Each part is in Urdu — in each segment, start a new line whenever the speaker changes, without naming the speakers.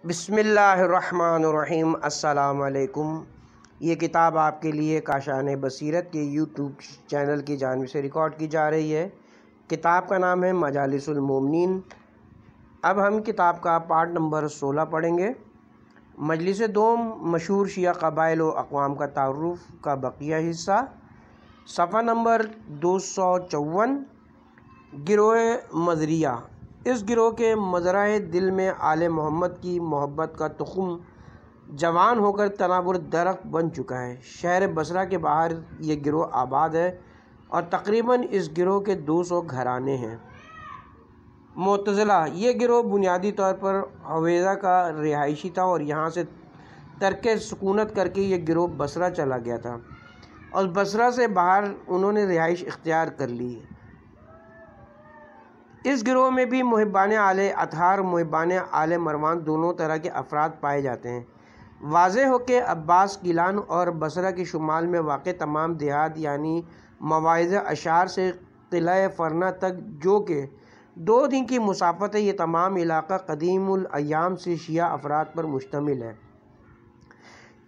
بسم اللہ الرحمن الرحیم۔ السلام علیکم۔ یہ کتاب آپ کے لیے کاشان بصیرت کے یوٹیوب چینل کی جانب سے ریکارڈ کی جا رہی ہے۔ کتاب کا نام ہے مجالس المومنین۔ اب ہم کتاب کا پارٹ نمبر 16 پڑھیں گے۔ مجلس دوم، مشہور شیعہ قبائل و اقوام کا تعارف کا بقیہ حصہ، صفحہ نمبر 254۔ گروہ مزریہ۔ اس گروہ کے مزرعہ دل میں آل محمد کی محبت کا تخم جوان ہو کر تناور درخت بن چکا ہے۔ شہر بصرہ کے باہر یہ گروہ آباد ہے اور تقریباً اس گروہ کے 200 گھرانے ہیں۔ معتزلہ۔ یہ گروہ بنیادی طور پر حویزہ کا رہائشی تھا اور یہاں سے ترک سکونت کر کے یہ گروہ بصرہ چلا گیا تھا اور بصرہ سے باہر انہوں نے رہائش اختیار کر لی۔ اس گروہ میں بھی محبان آل اطہار، محبان آل مروان دونوں طرح کے افراد پائے جاتے ہیں۔ واضح ہو کہ عباس گیلان اور بصرہ کے شمال میں واقع تمام دیہات یعنی مواعظ اشعار سے قلعہ فرنا تک، جو کہ 2 دن کی مسافت ہے، یہ تمام علاقہ قدیم الایام سے شیعہ افراد پر مشتمل ہے۔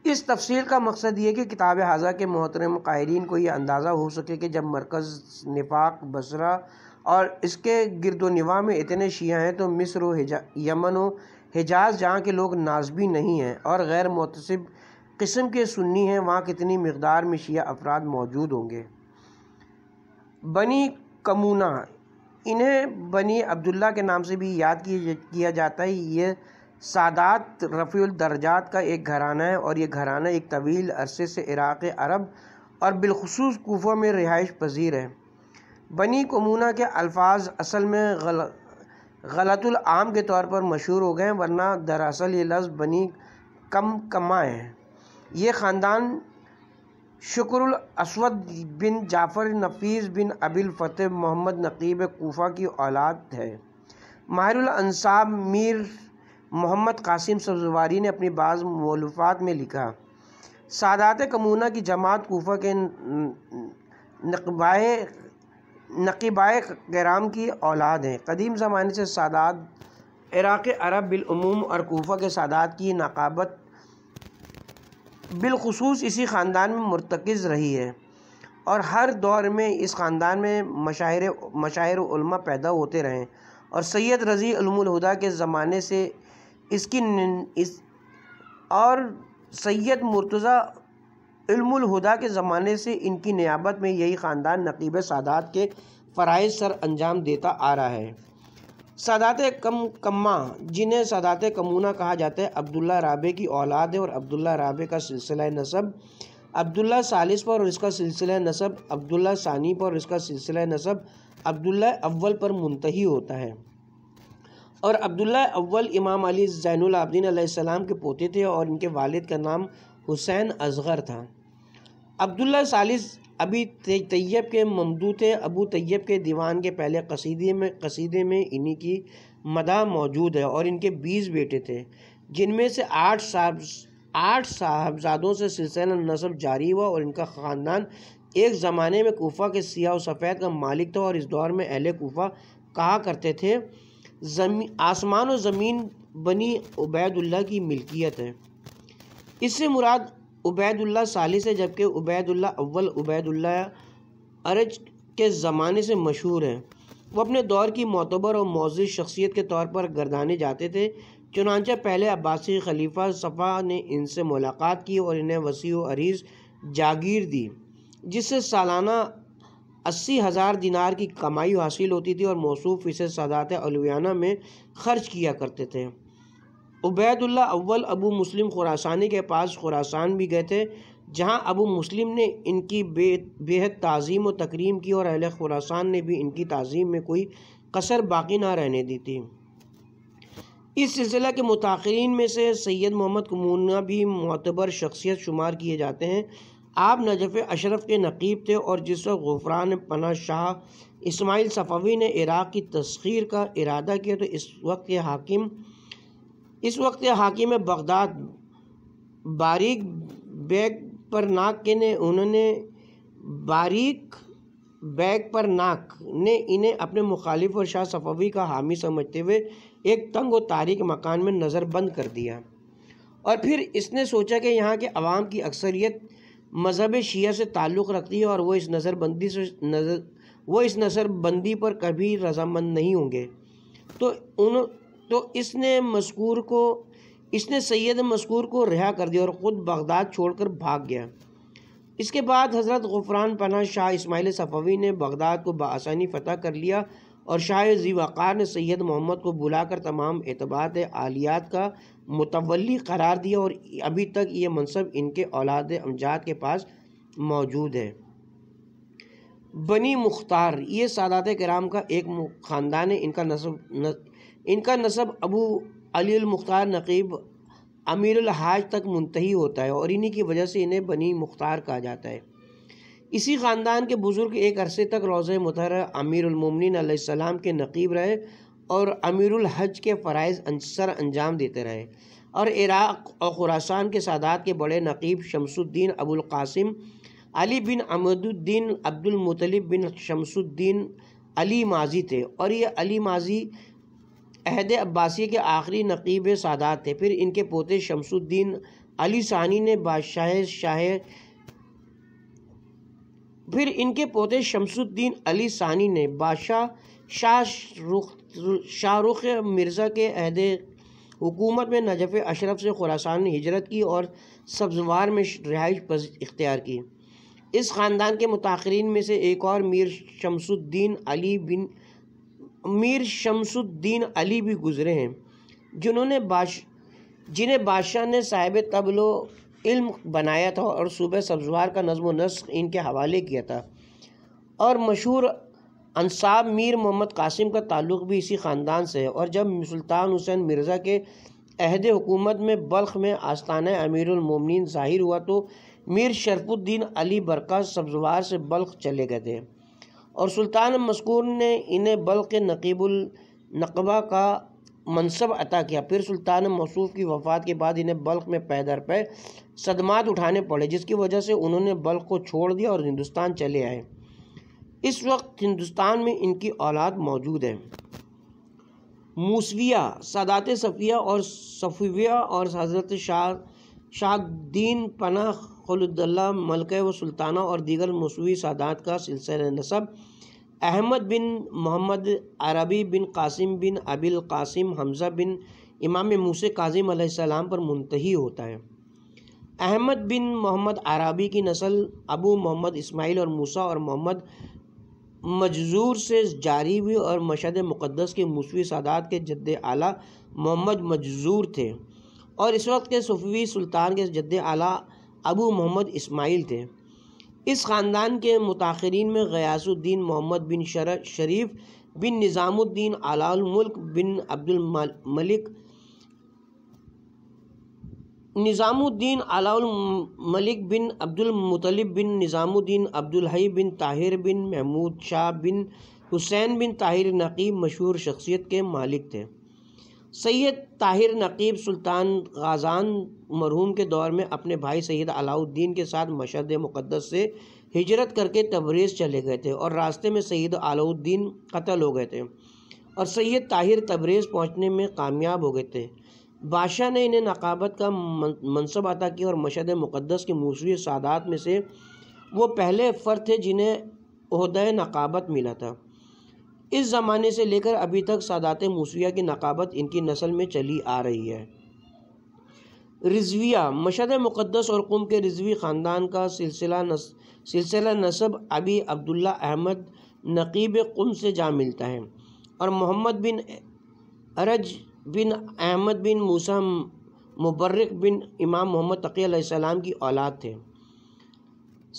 اس تفصیل کا مقصد یہ کہ کتاب ھذا کے محترم قارئین کو یہ اندازہ ہو سکے کہ جب مرکز نفاق بصرہ اور اس کے گرد و نواح میں اتنے شیعہ ہیں تو مصر و یمن و حجاز، جہاں کے لوگ ناسبی نہیں ہیں اور غیر متعصب قسم کے سنی ہیں، وہاں کتنی مقدار میں شیعہ افراد موجود ہوں گے۔ بنی کمونہ، انہیں بنی عبداللہ کے نام سے بھی یاد کیا جاتا ہے۔ یہ سادات رفیع الدرجات کا ایک گھرانہ ہے اور یہ گھرانہ ایک طویل عرصے سے عراق عرب اور بالخصوص کوفہ میں رہائش پذیر ہے۔ بنی کمونہ کے الفاظ اصل میں غلط العام کے طور پر مشہور ہو گئے ہیں، ورنہ دراصل یہ لفظ بنی کمکمہ ہے۔ یہ خاندان شکر الاسود بن جعفر نفیس بن ابی الفتح محمد نقیب کوفہ کی اولاد ہے۔ ماہر الانصاب میر محمد قاسم سبزواری نے اپنی بعض مؤلفات میں لکھا، سادات کمونہ کی جماعت کوفہ کے نقیبائے کرام کی اولاد ہیں۔ قدیم زمانے سے سادات عراق عرب بالعموم اور کوفہ کے سادات کی نقابت بالخصوص اسی خاندان میں مرتکز رہی ہے اور ہر دور میں اس خاندان میں مشاہیر علماء پیدا ہوتے رہے اور سید رضی علم الہدیٰ کے زمانے سے اور سید مرتضیٰ علم الہدیٰ کے زمانے سے ان کی نیابت میں یہی خاندان نقیب سادات کے فرائض سر انجام دیتا آ رہا ہے۔ سادات کمکمہ، جنہیں سادات کمونہ کہا جاتا ہے، عبداللہ رابع کی اولاد ہے اور عبداللہ رابع کا سلسلہ نسب عبداللہ ثالث پر اور اس کا سلسلہ نسب عبداللہ ثانی پر اور اس کا سلسلہ نسب عبداللہ اول پر منتہی ہوتا ہے، اور عبداللہ اول امام علی زین العابدین علیہ السلام کے پوتے تھے اور ان کے والد کا نام حسین اصغر تھا۔ عبداللہ ثالث ابی طیب کے ممدوح تھے۔ ابو طیب کے دیوان کے پہلے قصیدے میں انہی کی مدح موجود ہے اور ان کے 20 بیٹے تھے، جن میں سے 8 صاحبزادوں سے سلسلہ نسب جاری ہوا اور ان کا خاندان ایک زمانے میں کوفہ کے سیاہ و سفید کا مالک تھا اور اس دور میں اہل کوفہ کہا کرتے تھے آسمان و زمین بنی عبید اللہ کی ملکیت ہے۔ اس سے مراد عبید اللہ ثالث ہے، جبکہ عبید اللہ اول عبید اللہ ارج کے زمانے سے مشہور ہے۔ وہ اپنے دور کی معتبر اور معزز شخصیت کے طور پر گردانے جاتے تھے، چنانچہ پہلے عباسی خلیفہ صفا نے ان سے ملاقات کی اور انہیں وسیع و عریض جاگیر دی، جس سے سالانہ 80,000 دینار کی کمائی حاصل ہوتی تھی اور موصوف اسے سادات علویانہ میں خرچ کیا کرتے تھے۔ عبید اللہ اول ابو مسلم خراسانی کے پاس خراسان بھی گئے تھے، جہاں ابو مسلم نے ان کی بے حد تعظیم و تکریم کی اور اہل خراسان نے بھی ان کی تعظیم میں کوئی کسر باقی نہ رہنے دی تھی۔ اس سلسلہ کے متاخرین میں سے سید محمد کمونہ بھی معتبر شخصیت شمار کیے جاتے ہیں۔ آپ نجف اشرف کے نقیب تھے اور جس وقت غفران پناہ شاہ اسماعیل صفوی نے عراق کی تسخیر کا ارادہ کیا تو اس وقت حاکم بغداد باریک بیگ پر ناک نے انہیں اپنے مخالف اور شاہ صفوی کا حامی سمجھتے ہوئے ایک تنگ و تاریک مکان میں نظر بند کر دیا، اور پھر اس نے سوچا کہ یہاں کے عوام کی اکثریت مذہب شیعہ سے تعلق رکھتی ہے اور وہ اس نظر بندی پر کبھی رضامند نہیں ہوں گے، تو اس نے سید مذکور کو رہا کر دیا اور خود بغداد چھوڑ کر بھاگ گیا۔ اس کے بعد حضرت غفران پناہ شاہ اسماعیل صفوی نے بغداد کو بآسانی فتح کر لیا، اور شاہ ذی وقار نے سید محمد کو بلا کر تمام اعتبارات عالیات کا متولی قرار دیا، اور ابھی تک یہ منصب ان کے اولاد امجاد کے پاس موجود ہے۔ بنی مختار یہ سادات کرام کا ایک خاندان ہے۔ ان کا نسب ابو علی المختار نقیب امیر الحاج تک منتہی ہوتا ہے، اور انہی کی وجہ سے انہیں بنی مختار کہا جاتا ہے۔ اسی خاندان کے بزرگ ایک عرصے تک روضہ مطہرہ امیر المومنین علیہ السلام کے نقیب رہے اور امیر الحج کے فرائض سر انجام دیتے رہے، اور عراق اور خراسان کے سادات کے بڑے نقیب شمس الدین ابو القاسم علی بن عمود الدین عبد المطلب بن شمس الدین علی ماضی تھے، اور یہ علی ماضی عہد عباسیہ کے آخری نقیب سادات تھے۔ پھر ان کے پوتے شمس الدین علی ثانی نے بادشاہ شاہ رخ مرزا کے عہد حکومت میں نجف اشرف سے خراسان ہجرت کی اور سبزوار میں رہائش اختیار کی۔ اس خاندان کے متاخرین میں سے ایک اور میر شمس الدین علی بھی گزرے ہیں، جنہیں بادشاہ نے صاحب طبل و علم بنایا تھا اور صوبہ سبزوار کا نظم و نسق ان کے حوالے کیا تھا، اور مشہور انساب میر محمد قاسم کا تعلق بھی اسی خاندان سے ہے۔ اور جب سلطان حسین مرزا کے عہد حکومت میں بلخ میں آستانہ امیر المومنین ظاہر ہوا تو میر شرف الدین علی برقع سبزوار سے بلخ چلے گئے تھے، اور سلطان مذکور نے انہیں بلخ کے نقیب النقبہ کا منصب عطا کیا۔ پھر سلطان موصوف کی وفات کے بعد انہیں بلخ میں پے در پے صدمات اٹھانے پڑے، جس کی وجہ سے انہوں نے بلخ کو چھوڑ دیا اور ہندوستان چلے آئے۔ اس وقت ہندوستان میں ان کی اولاد موجود ہے۔ موسویہ سادات صفیہ اور صفویہ اور حضرت شاہ دین پناہ خلد اللہ ملکہ و سلطانہ اور دیگر موسوی سادات کا سلسلہ نسب احمد بن محمد عربی بن قاسم بن ابی القاسم حمزہ بن امام موسی کاظم علیہ السلام پر منتہی ہوتا ہے۔ احمد بن محمد عربی کی نسل ابو محمد اسماعیل اور موسیٰ اور محمد مجزور سے جاری ہوئی، اور مشہد مقدس کے موسوی سادات کے جد اعلیٰ محمد مجزور تھے، اور اس وقت کے صفوی سلطان کے جد اعلیٰ ابو محمد اسماعیل تھے۔ اس خاندان کے متاخرین میں غیاث الدین محمد بن شریف بن نظام الدین علاء الملک بن عبد الملک نظام الدین علاء الملک بن عبد المطلب بن نظام الدین عبد الحی بن طاہر بن محمود شاہ بن حسین بن طاہر نقیب مشہور شخصیت کے مالک تھے۔ سید طاہر نقیب سلطان غازان مرحوم کے دور میں اپنے بھائی سید علاء الدین کے ساتھ مشہد مقدس سے ہجرت کر کے تبریز چلے گئے تھے، اور راستے میں سید علاء الدین قتل ہو گئے تھے، اور سید طاہر تبریز پہنچنے میں کامیاب ہو گئے تھے۔ بادشاہ نے انہیں نقابت کا منصب عطا کیا، اور مشہد مقدس کے موسوی سادات میں سے وہ پہلے فرد تھے جنہیں عہدہ نقابت ملا تھا۔ اس زمانے سے لے کر ابھی تک سادات موسویہ کی نقابت ان کی نسل میں چلی آ رہی ہے۔ رضویہ مشہد مقدس اور قم کے رضوی خاندان کا سلسلہ نسب ابی عبداللہ احمد نقیب قم سے جا ملتا ہے، اور محمد بن ارج بن احمد بن موسیٰ مبرک بن امام محمد تقی علیہ السلام کی اولاد تھے۔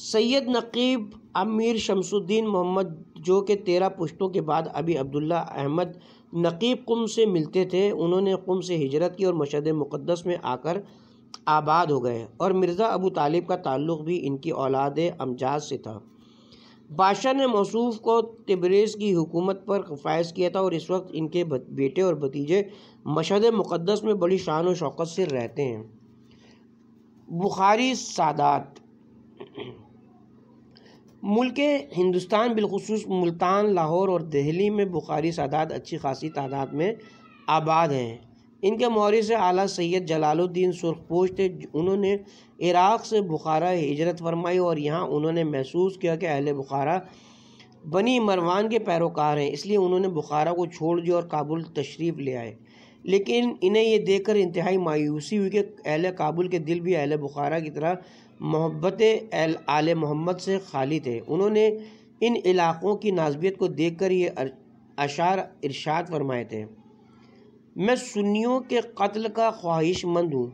سید نقیب امیر شمس الدین محمد جو کہ 13 پشتوں کے بعد ابی عبداللہ احمد نقیب قم سے ملتے تھے، انہوں نے قم سے ہجرت کی اور مشہد مقدس میں آ کر آباد ہو گئے، اور مرزا ابو طالب کا تعلق بھی ان کی اولاد امجاد سے تھا۔ بادشاہ نے موصوف کو تبریز کی حکومت پر فائز کیا تھا، اور اس وقت ان کے بیٹے اور بھتیجے مشہد مقدس میں بڑی شان و شوکت سے رہتے ہیں۔ بخاری سادات ملک ہندوستان بالخصوص ملتان، لاہور اور دہلی میں بخاری سادات اچھی خاصی تعداد میں آباد ہیں۔ ان کے مورث اعلیٰ سید جلال الدین سرخپوش تھے۔ انہوں نے عراق سے بخارا ہجرت فرمائی اور یہاں انہوں نے محسوس کیا کہ اہل بخارا بنی مروان کے پیروکار ہیں، اس لیے انہوں نے بخارا کو چھوڑ دیا اور کابل تشریف لے آئے۔ لیکن انہیں یہ دیکھ کر انتہائی مایوسی ہوئی کہ اہل کابل کے دل بھی اہل بخارا کی طرح محبت آل محمد سے خالی تھے۔ انہوں نے ان علاقوں کی نازبیت کو دیکھ کر یہ اشعار ارشاد فرمائے تھے: میں سنیوں کے قتل کا خواہش مند ہوں،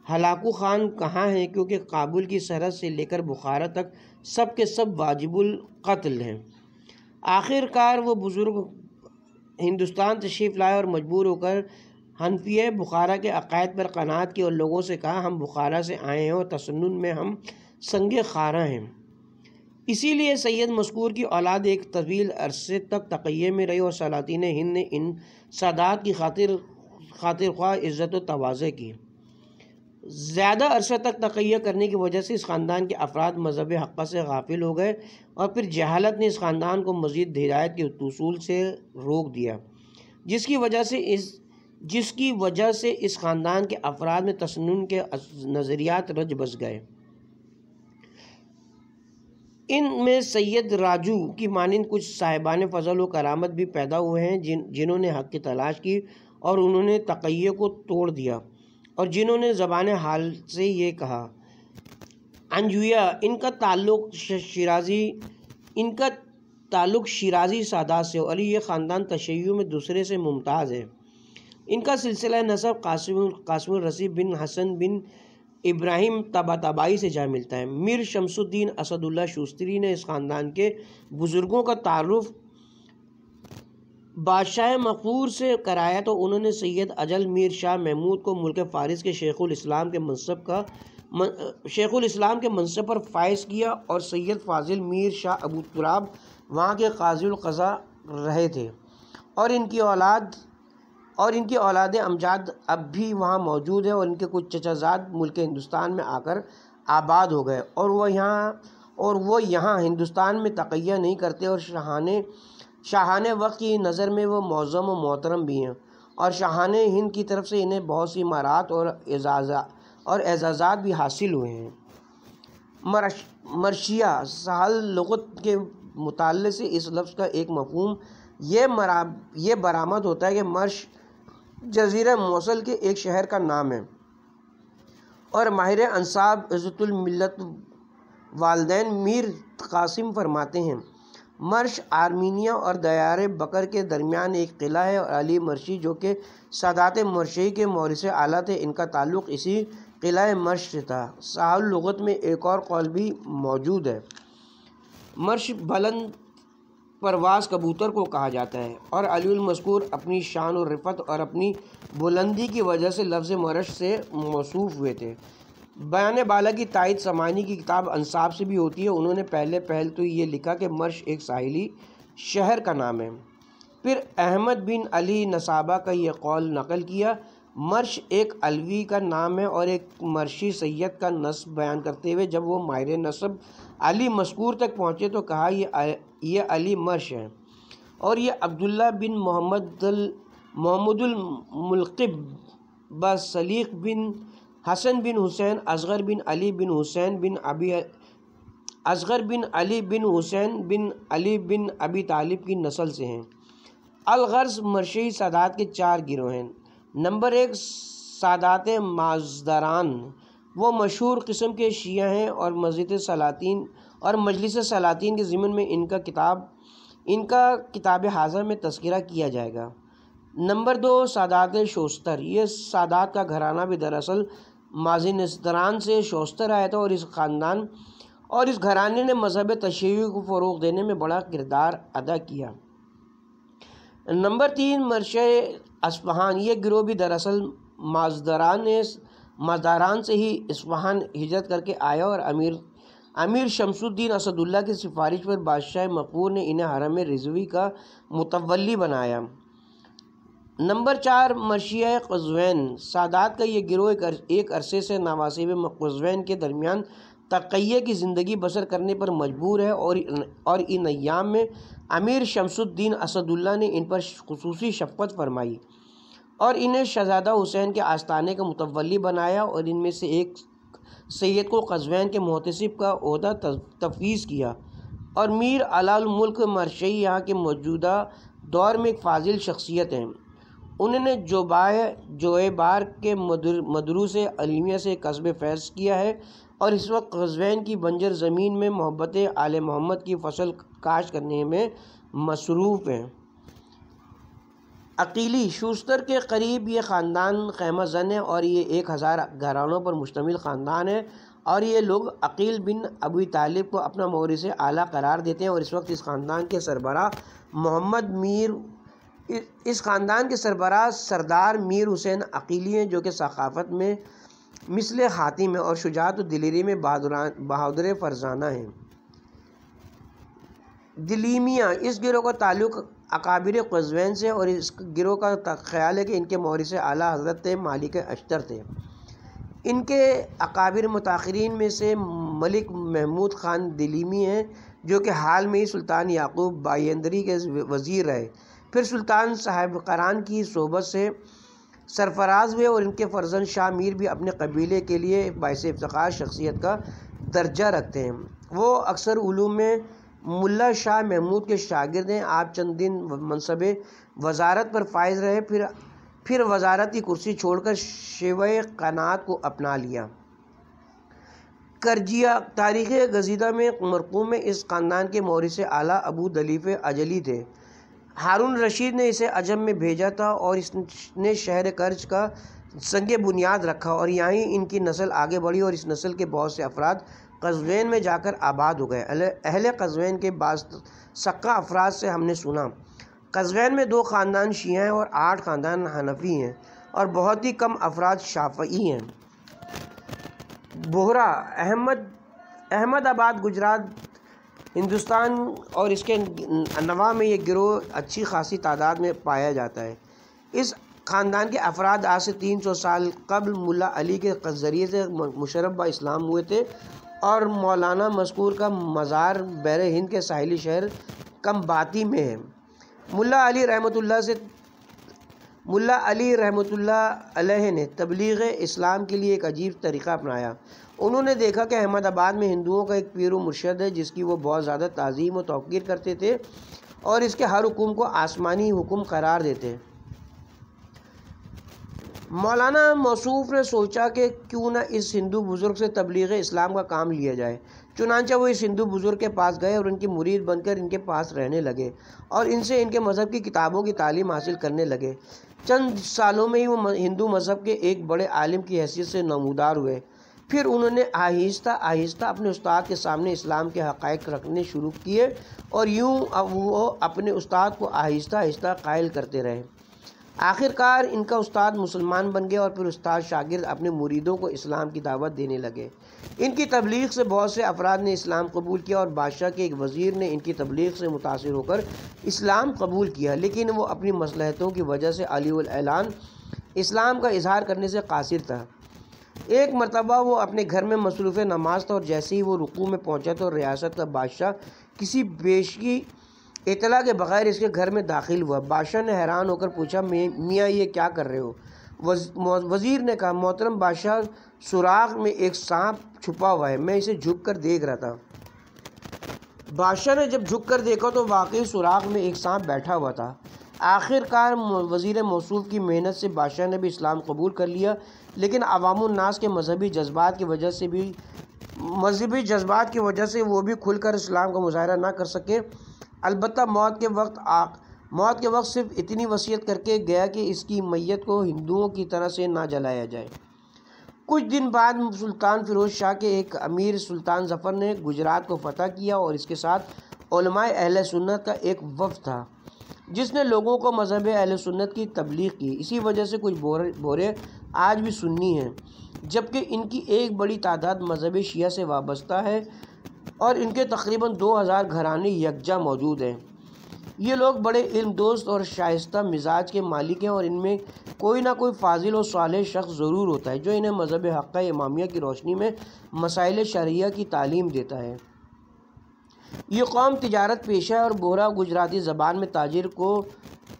ہلاکو خان کہاں ہیں، کیونکہ کابل کی سرحد سے لے کر بخارا تک سب کے سب واجب القتل ہیں۔ آخر کار وہ بزرگ ہندوستان تشریف لائے اور مجبور ہو کر حنفیہ بخارا کے عقائد پر قناعت کی اور لوگوں سے کہا ہم بخارا سے آئے ہیں اور تسنن میں ہم سنگ خارا ہیں۔ اسی لیے سید مذکور کی اولاد ایک طویل عرصے تک تقیہ میں رہی اور سلاطین ہند نے ان سادات کی خاطر خواہ عزت و تواضع کی۔ زیادہ عرصہ تک تقیہ کرنے کی وجہ سے اس خاندان کے افراد مذہب حقہ سے غافل ہو گئے اور پھر جہالت نے اس خاندان کو مزید ہدایت کے اصول سے روک دیا، جس کی وجہ سے اس خاندان کے افراد میں تسنن کے نظریات رچ بس گئے۔ ان میں سید راجو کی مانند کچھ صاحبان فضل و کرامت بھی پیدا ہوئے ہیں جنہوں نے حق کی تلاش کی اور انہوں نے تقیہ کو توڑ دیا اور جنہوں نے زبان حال سے یہ کہا۔ انجویہ ان کا تعلق شیرازی سادات سے اور یہ خاندان تشیع میں دوسرے سے ممتاز ہے۔ ان کا سلسلہ نسب قاسم الرشید بن حسن بن ابراہیم طباطبائی سے جا ملتا ہے۔ میر شمس الدین اسد اللہ شوستری نے اس خاندان کے بزرگوں کا تعارف بادشاہ مقفور سے کرایا تو انہوں نے سید اجل میر شاہ محمود کو ملک فارس کے شیخ الاسلام کے منصب پر فائز کیا اور سید فاضل میر شاہ ابو تراب وہاں کے قاضی القضاء رہے تھے اور ان کی اولاد امجاد اب بھی وہاں موجود ہے اور ان کے کچھ چچا زاد ملک ہندوستان میں آ کر آباد ہو گئے اور وہ یہاں ہندوستان میں تقیہ نہیں کرتے اور شاہان وقت کی نظر میں وہ معظم و محترم بھی ہیں اور شاہان ہند کی طرف سے انہیں بہت سی امارات اور اعزازات بھی حاصل ہوئے ہیں۔ مرشیہ سہل لغت کے مطالعے سے اس لفظ کا ایک مفہوم یہ برآمد ہوتا ہے کہ مرش جزیرہ موصل کے ایک شہر کا نام ہے اور ماہر انساب عزت الملت والدین میر قاسم فرماتے ہیں مرش آرمینیا اور دیار بکر کے درمیان ایک قلعہ ہے اور علی مرشی جو کہ سادات مرشی کے مورث اعلیٰ تھے ان کا تعلق اسی قلعہ مرش سے تھا۔ سہل لغت میں ایک اور قول بھی موجود ہے۔ مرش بلند پرواز کبوتر کو کہا جاتا ہے اور علی المذکور اپنی شان و رفعت اور اپنی بلندی کی وجہ سے لفظ مرش سے موصوف ہوئے تھے۔ بیان بالا کی تائید سمانی کی کتاب انساب سے بھی ہوتی ہے۔ انہوں نے پہل تو یہ لکھا کہ مرش ایک ساحلی شہر کا نام ہے، پھر احمد بن علی نسابہ کا یہ قول نقل کیا مرش ایک علوی کا نام ہے اور ایک مرشی سید کا نسب بیان کرتے ہوئے جب وہ ماہر نسب علی مذکور تک پہنچے تو کہا یہ علی مرش ہے اور یہ عبداللہ بن محمد الملقب بسلیق بن حسن بن حسین اصغر بن علی بن حسین بن علی بن ابی طالب کی نسل سے ہیں۔ الغرض مرشی سادات کے 4 گروہ ہیں۔ نمبر 1 سادات مازندران، وہ مشہور قسم کے شیعہ ہیں اور مجلس سلاطین کے ضمن میں ان کا کتاب حاضر میں تذکرہ کیا جائے گا۔ نمبر 2 سادات شوستر، یہ سادات کا گھرانہ بھی دراصل مازندران سے شوستر آیا تھا اور اس گھرانے نے مذہب تشیع کو فروغ دینے میں بڑا کردار ادا کیا۔ نمبر 3 مرشہ اصفہان، یہ گروہ بھی دراصل مازندران سے ہی اصفہان ہجرت کر کے آیا اور امیر شمس الدین اسد اللہ کی سفارش پر بادشاہ مقفور نے انہیں حرم رضوی کا متولی بنایا۔ نمبر 4 مرشیہ قزوین، سادات کا یہ گروہ ایک عرصے سے نواسب قزوین کے درمیان تقیہ کی زندگی بسر کرنے پر مجبور ہے اور ان ایام میں امیر شمس الدین اسد اللہ نے ان پر خصوصی شفقت فرمائی اور انہیں شہزادہ حسین کے آستانے کا متولی بنایا اور ان میں سے ایک سید کو قزوین کے محتسب کا عہدہ تفویض کیا۔ اور میر علا الملک مرشی یہاں کے موجودہ دور میں ایک فاضل شخصیت ہیں۔ انہوں نے جوئے بار کے مدروس علیمیہ سے کسب فیض کیا ہے اور اس وقت قزوین کی بنجر زمین میں محبت آل محمد کی فصل کاشت کرنے میں مصروف ہیں۔ عقیلی شوستر کے قریب یہ خاندان خیمہ زن ہے اور یہ 1000 گھرانوں پر مشتمل خاندان ہے، اور یہ لوگ عقیل بن ابی طالب کو اپنا مورث اعلیٰ قرار دیتے ہیں۔ اور اس وقت اس خاندان کے سربراہ سردار میر حسین عقیلی ہیں، جو کہ ثقافت میں مثل حاتم ہیں اور شجاعت و دلیری میں بہادر فرزانہ ہیں۔ دلیمیہ اس گروہ کا تعلق اکابر قزوین سے، اور اس گروہ کا خیال ہے کہ ان کے مورث اعلیٰ حضرت مالک اشتر تھے۔ ان کے اکابر متاخرین میں سے ملک محمود خان دلیمی ہیں، جو کہ حال میں ہی سلطان یعقوب بایندری کے وزیر رہے، پھر سلطان صاحب قران کی صحبت سے سرفراز ہوئے، اور ان کے فرزند شاہ میر بھی اپنے قبیلے کے لیے باعث افتخار شخصیت کا درجہ رکھتے ہیں۔ وہ اکثر علوم میں ملا شاہ محمود کے شاگرد ہیں۔ آپ چند دن منصب وزارت پر فائز رہے، پھر وزارت کی کرسی چھوڑ کر شیوہ قناعت کو اپنا لیا۔ کرجیہ تاریخ گزیدہ میں مرقوم اس خاندان کے مورث اعلیٰ ابو دلیف اجلی تھے۔ ہارون رشید نے اسے عجم میں بھیجا تھا اور اس نے شہر کرج کا سنگ بنیاد رکھا، اور یہاں ہی ان کی نسل آگے بڑھی اور اس نسل کے بہت سے افراد قزوین میں جا کر آباد ہو گئے۔ اہل قزوین کے بعض سقہ افراد سے ہم نے سنا قزوین میں 2 خاندان شیعہ ہیں اور 8 خاندان حنفی ہیں، اور بہت ہی کم افراد شافعی ہیں۔ بوہرا احمد آباد گجرات ہندوستان اور اس کے انواع میں یہ گروہ اچھی خاصی تعداد میں پایا جاتا ہے۔ اس خاندان کے افراد آج سے 300 سال قبل ملا علی کے ذریعے سے مشرف با اسلام ہوئے تھے، اور مولانا مذکور کا مزار بحر ہند کے ساحلی شہر کمباتی میں ہے۔ ملا علی رحمۃ اللہ علیہ نے تبلیغ اسلام کے لیے ایک عجیب طریقہ اپنایا۔ انہوں نے دیکھا کہ احمد آباد میں ہندوؤں کا ایک پیر و مرشد ہے جس کی وہ بہت زیادہ تعظیم و توقیر کرتے تھے، اور اس کے ہر حکم کو آسمانی حکم قرار دیتے۔ مولانا موصوف نے سوچا کہ کیوں نہ اس ہندو بزرگ سے تبلیغ اسلام کا کام لیا جائے۔ چنانچہ وہ اس ہندو بزرگ کے پاس گئے اور ان کی مرید بن کر ان کے پاس رہنے لگے، اور ان سے ان کے مذہب کی کتابوں کی تعلیم حاصل کرنے لگے۔ چند سالوں میں ہی وہ ہندو مذہب کے ایک بڑے عالم کی حیثیت سے نمودار ہوئے۔ پھر انہوں نے آہستہ آہستہ اپنے استاد کے سامنے اسلام کے حقائق رکھنے شروع کیے، اور یوں وہ اپنے استاد کو آہستہ آہستہ قائل کرتے رہے۔ آخر کار ان کا استاد مسلمان بن گیا، اور پھر استاد شاگرد اپنے مریدوں کو اسلام کی دعوت دینے لگے۔ ان کی تبلیغ سے بہت سے افراد نے اسلام قبول کیا، اور بادشاہ کے ایک وزیر نے ان کی تبلیغ سے متاثر ہو کر اسلام قبول کیا، لیکن وہ اپنی مصلحتوں کی وجہ سے علیہ الاعلان اسلام کا اظہار کرنے سے قاصر تھا۔ ایک مرتبہ وہ اپنے گھر میں مصروف نماز تھا، اور جیسے ہی وہ رکوع میں پہنچا تو ریاست کا بادشاہ کسی بیشکی اطلاع کے بغیر اس کے گھر میں داخل ہوا۔ بادشاہ نے حیران ہو کر پوچھا، میاں یہ کیا کر رہے ہو؟ وزیر نے کہا، محترم بادشاہ، سوراخ میں ایک سانپ چھپا ہوا ہے، میں اسے جھک کر دیکھ رہا تھا۔ بادشاہ نے جب جھک کر دیکھا تو واقعی سوراخ میں ایک سانپ بیٹھا ہوا تھا۔ آخر کار وزیر موصوف کی محنت سے بادشاہ نے بھی اسلام قبول کر لیا، لیکن عوام الناس کے مذہبی جذبات کی وجہ سے وہ بھی کھل کر اسلام کا مظاہرہ نہ کر سکے۔ البتہ موت کے وقت صرف اتنی وصیت کر کے گیا کہ اس کی میت کو ہندوؤں کی طرح سے نہ جلایا جائے۔ کچھ دن بعد سلطان فیروز شاہ کے ایک امیر سلطان ظفر نے گجرات کو فتح کیا، اور اس کے ساتھ علماء اہل سنت کا ایک وفد تھا جس نے لوگوں کو مذہب اہل سنت کی تبلیغ کی۔ اسی وجہ سے کچھ بورے آج بھی سنی ہیں، جبکہ ان کی ایک بڑی تعداد مذہب شیعہ سے وابستہ ہے، اور ان کے تقریباً 2000 گھرانے یکجا موجود ہیں۔ یہ لوگ بڑے علم دوست اور شائستہ مزاج کے مالک ہیں، اور ان میں کوئی نہ کوئی فاضل و صالح شخص ضرور ہوتا ہے جو انہیں مذہب حقہ امامیہ کی روشنی میں مسائل شرعیہ کی تعلیم دیتا ہے۔ یہ قوم تجارت پیشہ ہے، اور بوہرا گجراتی زبان میں تاجر کو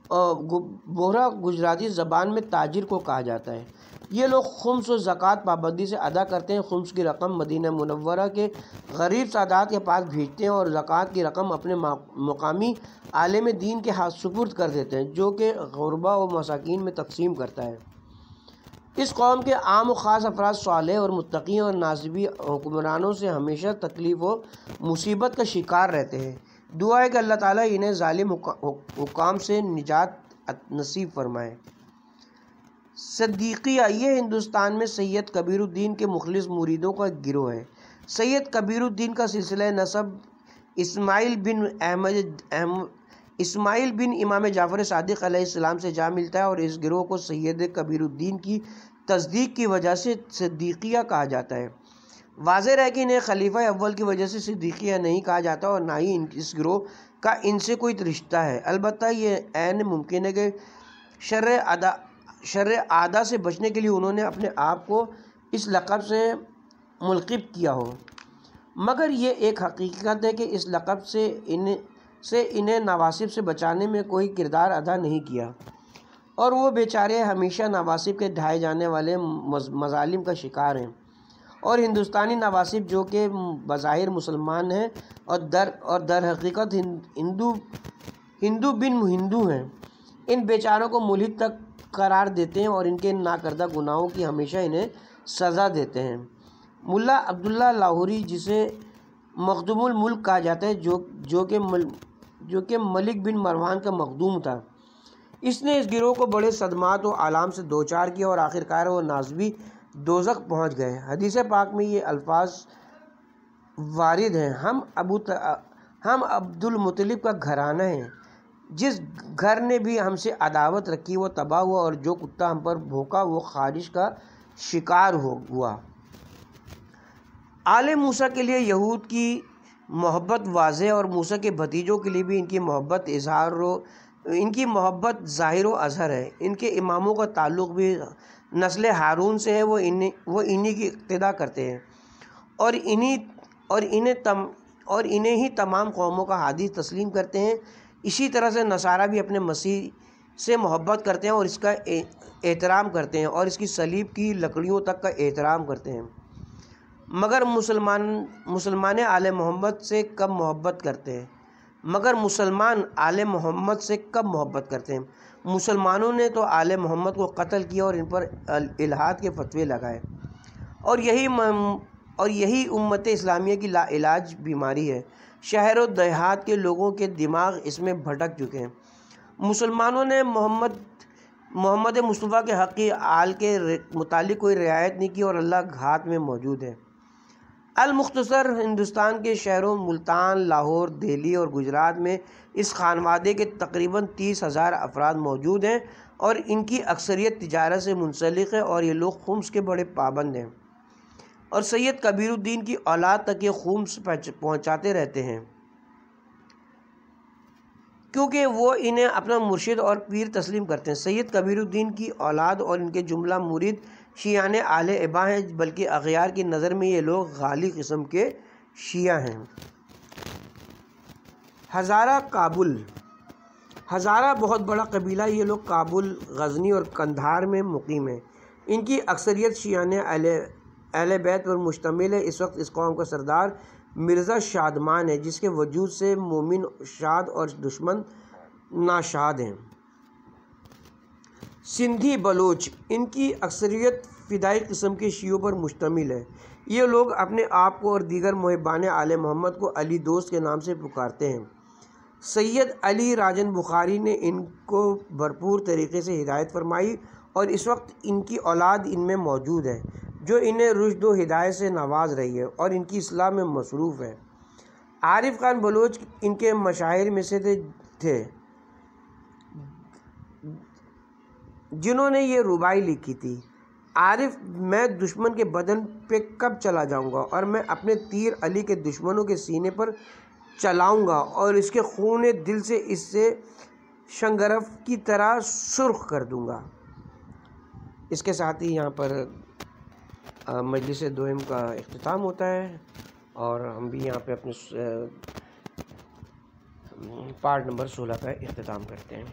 بوہرا گجراتی زبان میں تاجر کو کہا جاتا ہے۔ یہ لوگ خمس و زکوٰۃ پابندی سے ادا کرتے ہیں۔ خمس کی رقم مدینہ منورہ کے غریب سادات کے پاس بھیجتے ہیں اور زکوٰۃ کی رقم اپنے مقامی عالم دین کے ہاتھ سپرد کر دیتے ہیں، جو کہ غربا و مساکین میں تقسیم کرتا ہے۔ اس قوم کے عام و خاص افراد صالح اور متقی اور ناصبی حکمرانوں سے ہمیشہ تکلیف و مصیبت کا شکار رہتے ہیں۔ دعا ہے کہ اللہ تعالیٰ انہیں ظالم حکام سے نجات نصیب فرمائے۔ صدیقیہ یہ ہندوستان میں سید کبیر الدین کے مخلص مریدوں کا ایک گروہ ہے۔ سید کبیر الدین کا سلسلہ نسب اسماعیل بن امام جعفر صادق علیہ السلام سے جا ملتا ہے، اور اس گروہ کو سید کبیر الدین کی تصدیق کی وجہ سے صدیقیہ کہا جاتا ہے۔ واضح رہے کہ انہیں خلیفہ اول کی وجہ سے صدیقیہ نہیں کہا جاتا اور نہ ہی اس گروہ کا ان سے کوئی رشتہ ہے۔ البتہ یہ عین ممکن ہے کہ شر عادہ سے بچنے کے لیے انہوں نے اپنے آپ کو اس لقب سے ملقب کیا ہو، مگر یہ ایک حقیقت ہے کہ اس لقب سے انہیں نواسب سے بچانے میں کوئی کردار ادا نہیں کیا، اور وہ بیچارے ہمیشہ نواسب کے ڈھائے جانے والے مظالم کا شکار ہیں۔ اور ہندوستانی نواسب جو کہ بظاہر مسلمان ہیں اور در حقیقت ہندو بن ہندو ہیں، ان بیچاروں کو ملحد تک قرار دیتے ہیں اور ان کے ناکردہ گناہوں کی ہمیشہ انہیں سزا دیتے ہیں۔ ملا عبداللہ لاہوری، جسے مخدوم الملک کہا جاتا ہے، جو کہ ملک بن مروان کا مخدوم تھا، اس نے اس گروہ کو بڑے صدمات و آلام سے دوچار کیا اور آخرکار وہ نازبی دوزخ پہنچ گئے۔ حدیث پاک میں یہ الفاظ وارد ہیں: ہم عبد المطلب کا گھرانہ ہیں، جس گھر نے بھی ہم سے عداوت رکھی وہ تباہ ہوا، اور جو کتا ہم پر بھونکا وہ خارش کا شکار ہوا۔ آل موسیٰ کے لیے یہود کی محبت واضح اور موسیٰ کے بھتیجوں کے لیے بھی ان کی محبت ظاہر و اظہر ہے۔ ان کے اماموں کا تعلق بھی نسل ہارون سے ہے، وہ انہی کی اقتدا کرتے ہیں اور انہیں ہی تمام قوموں کا ہادی تسلیم کرتے ہیں۔ اسی طرح سے نصارہ بھی اپنے مسیح سے محبت کرتے ہیں اور اس کا احترام کرتے ہیں اور اس کی صلیب کی لکڑیوں تک کا احترام کرتے ہیں، مگر مسلمان آل محمد سے کب محبت کرتے ہیں۔ مسلمانوں نے تو آل محمد کو قتل کیا اور ان پر الحاد کے فتوے لگائے، اور یہی امت اسلامیہ کی لا علاج بیماری ہے۔ شہر و دیہات کے لوگوں کے دماغ اس میں بھٹک چکے ہیں۔ مسلمانوں نے محمد مصطفیٰ کے حقی آل کے متعلق کوئی رعایت نہیں کی، اور اللہ گھات میں موجود ہے۔ المختصر، ہندوستان کے شہروں ملتان، لاہور، دہلی اور گجرات میں اس خانوادے کے تقریباً 30,000 افراد موجود ہیں، اور ان کی اکثریت تجارت سے منسلک ہے، اور یہ لوگ خمس کے بڑے پابند ہیں اور سید کبیر الدین کی اولاد تک یہ خمس پہنچاتے رہتے ہیں، کیونکہ وہ انہیں اپنا مرشد اور پیر تسلیم کرتے ہیں۔ سید کبیر الدین کی اولاد اور ان کے جملہ مرید شیعان اہل ابا ہیں، بلکہ اغیار کی نظر میں یہ لوگ غالی قسم کے شیعہ ہیں۔ ہزارہ کابل، ہزارہ بہت بڑا قبیلہ، یہ لوگ کابل، غزنی اور قندھار میں مقیم ہیں۔ ان کی اکثریت شیعان اہل بیت پر مشتمل ہے۔ اس وقت اس قوم کا سردار مرزا شادمان ہے، جس کے وجود سے مومن شاد اور دشمن ناشاد ہیں۔ سندھی بلوچ، ان کی اکثریت فدائی قسم کے شیعوں پر مشتمل ہے۔ یہ لوگ اپنے آپ کو اور دیگر محبان آل محمد کو علی دوست کے نام سے پکارتے ہیں۔ سید علی راجن بخاری نے ان کو بھرپور طریقے سے ہدایت فرمائی، اور اس وقت ان کی اولاد ان میں موجود ہے، جو انہیں رشد و ہدایت سے نواز رہی ہے اور ان کی اصلاح میں مصروف ہے۔ عارف خان بلوچ ان کے مشاہیر میں سے تھے، جنہوں نے یہ رباعی لکھی تھی: عارف، میں دشمن کے بدن پہ کب چلا جاؤں گا، اور میں اپنے تیر علی کے دشمنوں کے سینے پر چلاؤں گا اور اس کے خون دل سے اسے شنگرف کی طرح سرخ کر دوں گا۔ اس کے ساتھ ہی یہاں پر مجلس دوئم کا اختتام ہوتا ہے، اور ہم بھی یہاں پہ اپنے پارٹ نمبر 16 کا اختتام کرتے ہیں۔